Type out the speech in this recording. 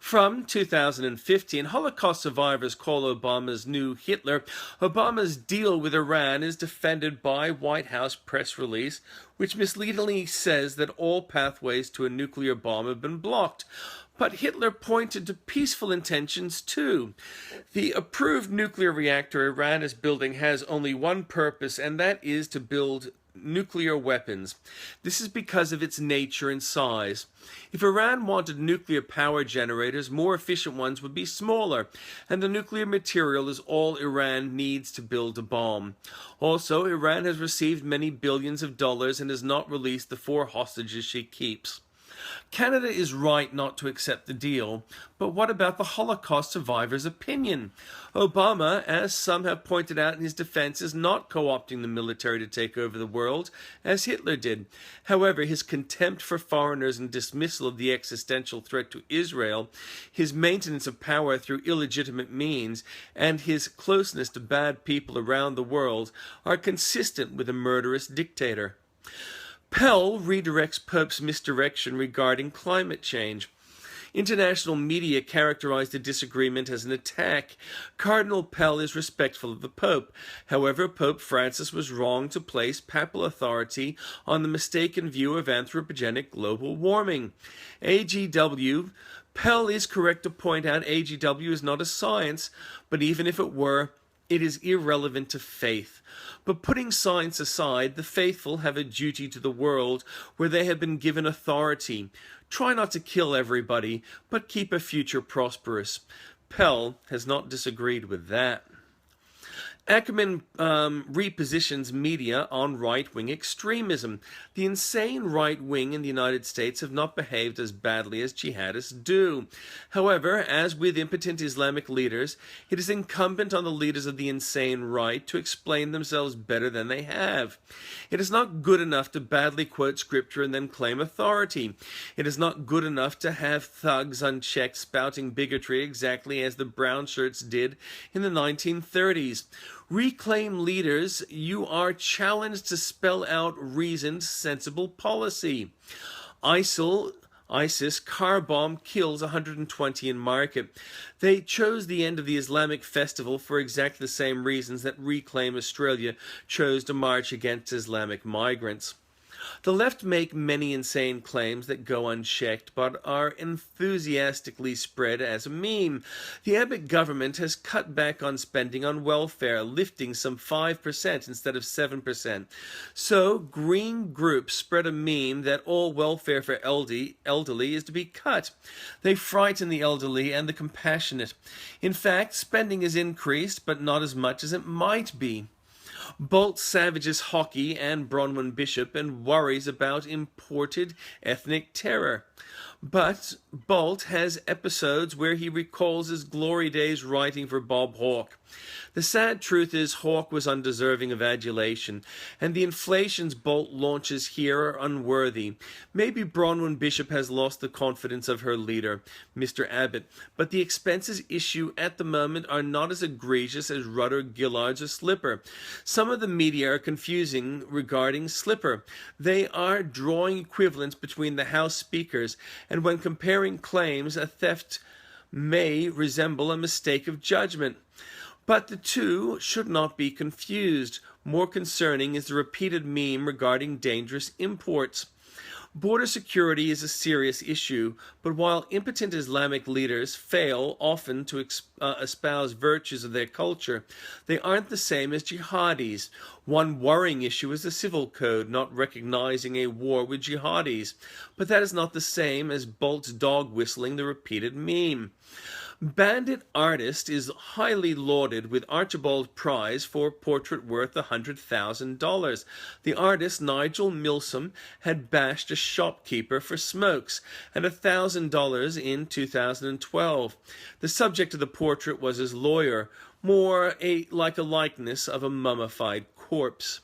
From 2015, Holocaust survivors call Obama's new Hitler. Obama's deal with Iran is defended by White House press release, which misleadingly says that all pathways to a nuclear bomb have been blocked. But Hitler pointed to peaceful intentions too. The approved nuclear reactor Iran is building has only one purpose, and that is to build nuclear weapons. This is because of its nature and size. If Iran wanted nuclear power generators, more efficient ones would be smaller, and the nuclear material is all Iran needs to build a bomb. Also, Iran has received many billions of dollars and has not released the 4 hostages she keeps. Canada is right not to accept the deal, but what about the Holocaust survivors' opinion? Obama, as some have pointed out in his defense, is not co-opting the military to take over the world, as Hitler did. However, his contempt for foreigners and dismissal of the existential threat to Israel, his maintenance of power through illegitimate means, and his closeness to bad people around the world are consistent with a murderous dictator. Pell redirects Pope's misdirection regarding climate change. International media characterized the disagreement as an attack. Cardinal Pell is respectful of the Pope. However, Pope Francis was wrong to place papal authority on the mistaken view of anthropogenic global warming. AGW, Pell is correct to point out AGW is not a science, but even if it were, it is irrelevant to faith. But putting science aside, the faithful have a duty to the world where they have been given authority. Try not to kill everybody, but keep a future prosperous. Pell has not disagreed with that. Ackerman repositions media on right-wing extremism. The insane right wing in the United States have not behaved as badly as jihadists do. However, as with impotent Islamic leaders, it is incumbent on the leaders of the insane right to explain themselves better than they have. It is not good enough to badly quote scripture and then claim authority. It is not good enough to have thugs unchecked spouting bigotry exactly as the brown shirts did in the 1930s. Reclaim leaders, you are challenged to spell out reasoned, sensible policy. ISIS car bomb kills 120 in Market. They chose the end of the Islamic festival for exactly the same reasons that Reclaim Australia chose to march against Islamic migrants. The left make many insane claims that go unchecked, but are enthusiastically spread as a meme. The Abbott government has cut back on spending on welfare, lifting some 5% instead of 7%. So, green groups spread a meme that all welfare for elderly is to be cut. They frighten the elderly and the compassionate. In fact, spending is increased, but not as much as it might be. Bolt savages hockey and Bronwyn Bishop and worries about imported ethnic terror. But Bolt has episodes where he recalls his glory days writing for Bob Hawke. The sad truth is Hawke was undeserving of adulation, and the inflations Bolt launches here are unworthy. Maybe Bronwyn Bishop has lost the confidence of her leader, Mr. Abbott, but the expenses issue at the moment are not as egregious as Rudder, Gillard's, or Slipper. Some of the media are confusing regarding Slipper. They are drawing equivalents between the House speakers, and when comparing claims, a theft may resemble a mistake of judgment. But the two should not be confused. More concerning is the repeated meme regarding dangerous imports. Border security is a serious issue, but while impotent Islamic leaders fail often to espouse virtues of their culture, they aren't the same as jihadis. One worrying issue is the civil code not recognizing a war with jihadis, but that is not the same as Bolt's dog whistling the repeated meme. Bandit Artist is highly lauded with Archibald Prize for portrait worth $100,000. The artist, Nigel Milsom, had bashed a shopkeeper for smokes and $1,000 in 2012. The subject of the portrait was his lawyer, more like a likeness of a mummified corpse.